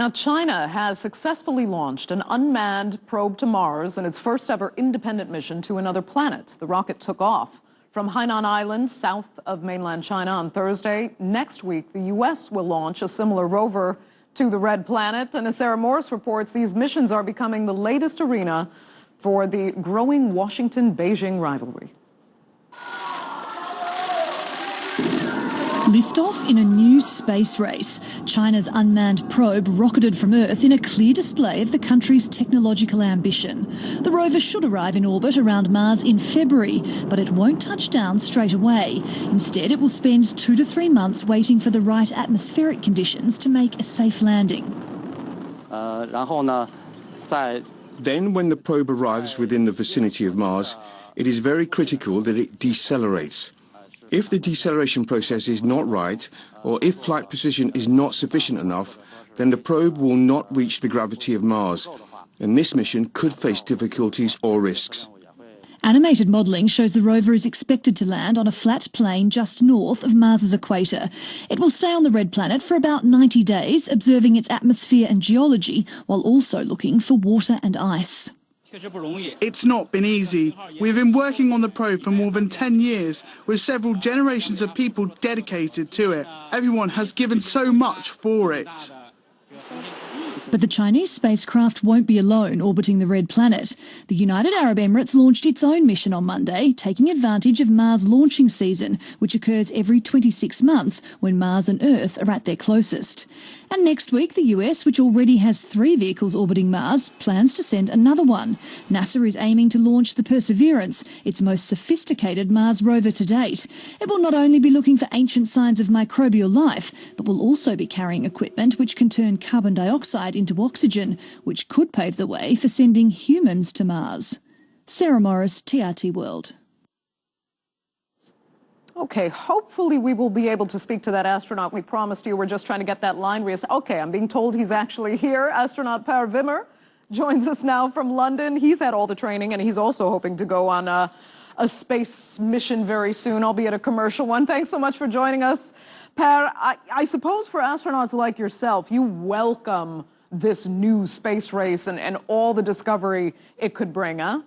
Now, China has successfully launched an unmanned probe to Mars in its first ever independent mission to another planet. The rocket took off from Hainan Island, south of mainland China, on Thursday. Next week, the U.S. will launch a similar rover to the Red Planet. And as Sarah Morris reports, these missions are becoming the latest arena for the growing Washington-Beijing rivalry. Liftoff in a new space race. China's unmanned probe rocketed from Earth in a clear display of the country's technological ambition. The rover should arrive in orbit around Mars in February, but it won't touch down straight away. Instead, it will spend 2 to 3 months waiting for the right atmospheric conditions to make a safe landing. Then, when the probe arrives within the vicinity of Mars, it is very critical that it decelerates. If the deceleration process is not right, or if flight precision is not sufficient enough, then the probe will not reach the gravity of Mars, and this mission could face difficulties or risks. Animated modelling shows the rover is expected to land on a flat plain just north of Mars's equator. It will stay on the Red Planet for about 90 days, observing its atmosphere and geology, while also looking for water and ice. It's not been easy. We've been working on the probe for more than 10 years, with several generations of people dedicated to it. Everyone has given so much for it. But the Chinese spacecraft won't be alone orbiting the Red Planet. The United Arab Emirates launched its own mission on Monday, taking advantage of Mars launching season, which occurs every 26 months when Mars and Earth are at their closest. And next week, the US, which already has 3 vehicles orbiting Mars, plans to send another one. NASA is aiming to launch the Perseverance, its most sophisticated Mars rover to date. It will not only be looking for ancient signs of microbial life, but will also be carrying equipment which can turn carbon dioxide into oxygen, which could pave the way for sending humans to Mars. Sarah Morris, TRT World. Okay, hopefully we will be able to speak to that astronaut we promised you. We're just trying to get that line. Okay, I'm being told he's actually here. Astronaut Per Wimmer joins us now from London. He's had all the training, and he's also hoping to go on a space mission very soon, albeit a commercial one. Thanks so much for joining us. Per, I suppose for astronauts like yourself, you welcome this new space race and all the discovery it could bring, huh?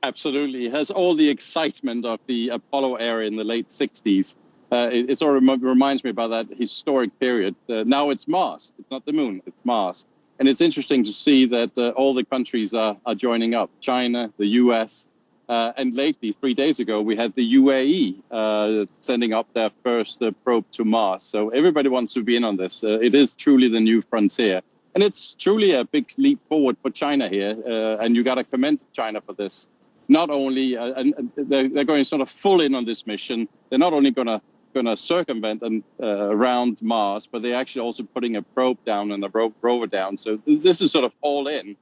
Absolutely. It has all the excitement of the Apollo era in the late 60s. It sort of reminds me about that historic period. Now it's Mars. It's not the moon, it's Mars. And it's interesting to see that all the countries are joining up. China, the US, and lately, 3 days ago, we had the UAE sending up their first probe to Mars. So everybody wants to be in on this. It is truly the new frontier. And it's truly a big leap forward for China here. And you got to commend China for this. Not only, and they're going sort of full in on this mission. They're not only going to circumvent and around Mars, but they're actually also putting a probe down and a rover down. So this is sort of all in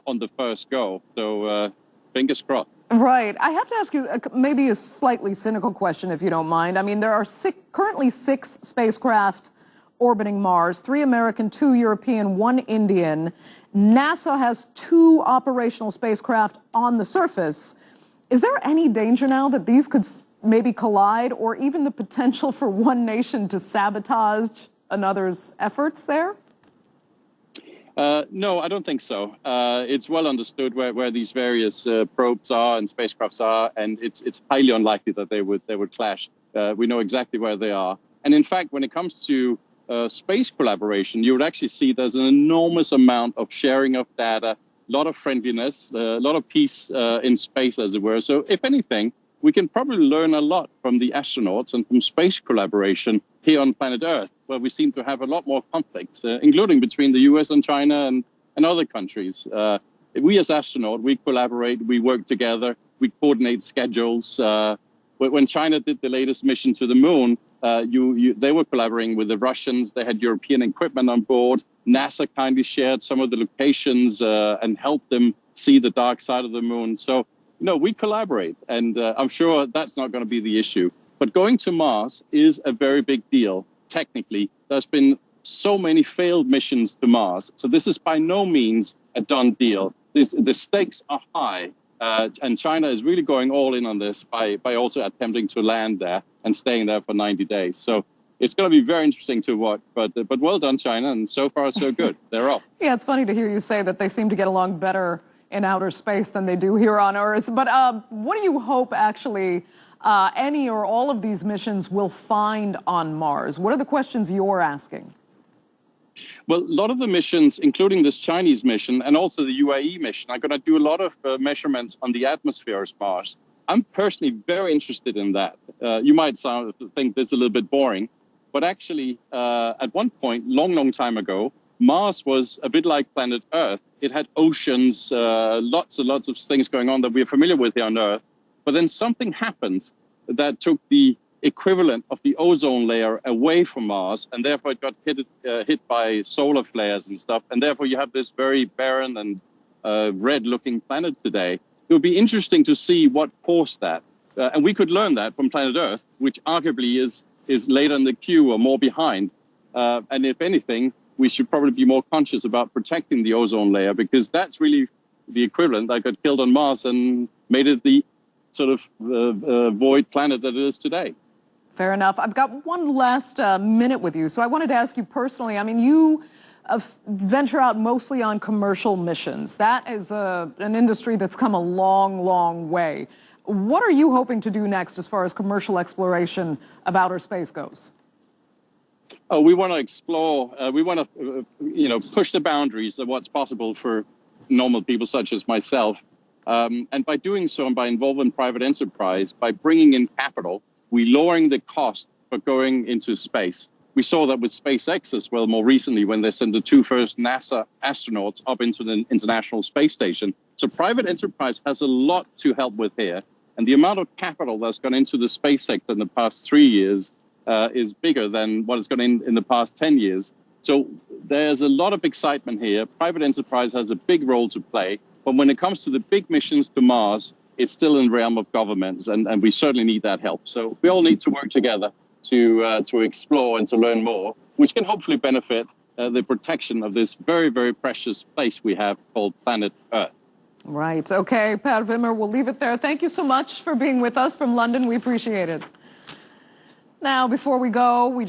on the first go. So fingers crossed. Right. I have to ask you maybe a slightly cynical question, if you don't mind. I mean, there are currently 6 spacecraft orbiting Mars, 3 American, 2 European, 1 Indian. NASA has 2 operational spacecraft on the surface. Is there any danger now that these could maybe collide, or even the potential for one nation to sabotage another's efforts there? No, I don't think so. It's well understood where these various probes are and spacecrafts are, and it's highly unlikely that they would clash. We know exactly where they are. And in fact, when it comes to space collaboration, you would actually see there's an enormous amount of sharing of data, a lot of friendliness, a lot of peace in space, as it were. So if anything, we can probably learn a lot from the astronauts and from space collaboration here on planet Earth, where we seem to have a lot more conflicts, including between the US and China and other countries. We as astronauts, we collaborate, we work together, we coordinate schedules. When China did the latest mission to the moon, they were collaborating with the Russians. They had European equipment on board. NASA kindly shared some of the locations and helped them see the dark side of the moon. So, we collaborate, and I'm sure that's not going to be the issue. But going to Mars is a very big deal, technically. There's been so many failed missions to Mars. So this is by no means a done deal. The stakes are high. And China is really going all in on this by also attempting to land there and staying there for 90 days. So it's going to be very interesting to watch. But well done, China, and so far so good. They're off. Yeah, it's funny to hear you say that they seem to get along better in outer space than they do here on Earth. But what do you hope actually any or all of these missions will find on Mars? What are the questions you're asking? Well, a lot of the missions, including this Chinese mission and also the UAE mission, are going to do a lot of measurements on the atmosphere of Mars. I'm personally very interested in that. You might think this is a little bit boring, but actually, at one point, long time ago, Mars was a bit like planet Earth. It had oceans, lots and lots of things going on that we're familiar with here on Earth. But then something happened that took the equivalent of the ozone layer away from Mars, and therefore it got hit by solar flares and stuff, and therefore you have this very barren and red-looking planet today. It would be interesting to see what caused that, and we could learn that from planet Earth, which arguably is later in the queue or more behind. And if anything, we should probably be more conscious about protecting the ozone layer, because that's really the equivalent that got killed on Mars and made it the sort of void planet that it is today. Fair enough. I've got one last minute with you. So I wanted to ask you personally, I mean, you venture out mostly on commercial missions. That is an industry that's come a long way. What are you hoping to do next as far as commercial exploration of outer space goes? Oh, we want to explore, we want to, push the boundaries of what's possible for normal people such as myself. And by doing so, and by involving private enterprise, by bringing in capital, we're lowering the cost for going into space. We saw that with SpaceX as well more recently when they sent the 2 first NASA astronauts up into the International Space Station. So private enterprise has a lot to help with here. And the amount of capital that's gone into the space sector in the past 3 years is bigger than what has gone in the past 10 years. So there's a lot of excitement here. Private enterprise has a big role to play. But when it comes to the big missions to Mars, it's still in the realm of governments, and we certainly need that help. So we all need to work together to explore and to learn more, which can hopefully benefit the protection of this very precious place we have called planet Earth. Right. Okay, Per Wimmer, we'll leave it there. Thank you so much for being with us from London. We appreciate it. Now, before we go, we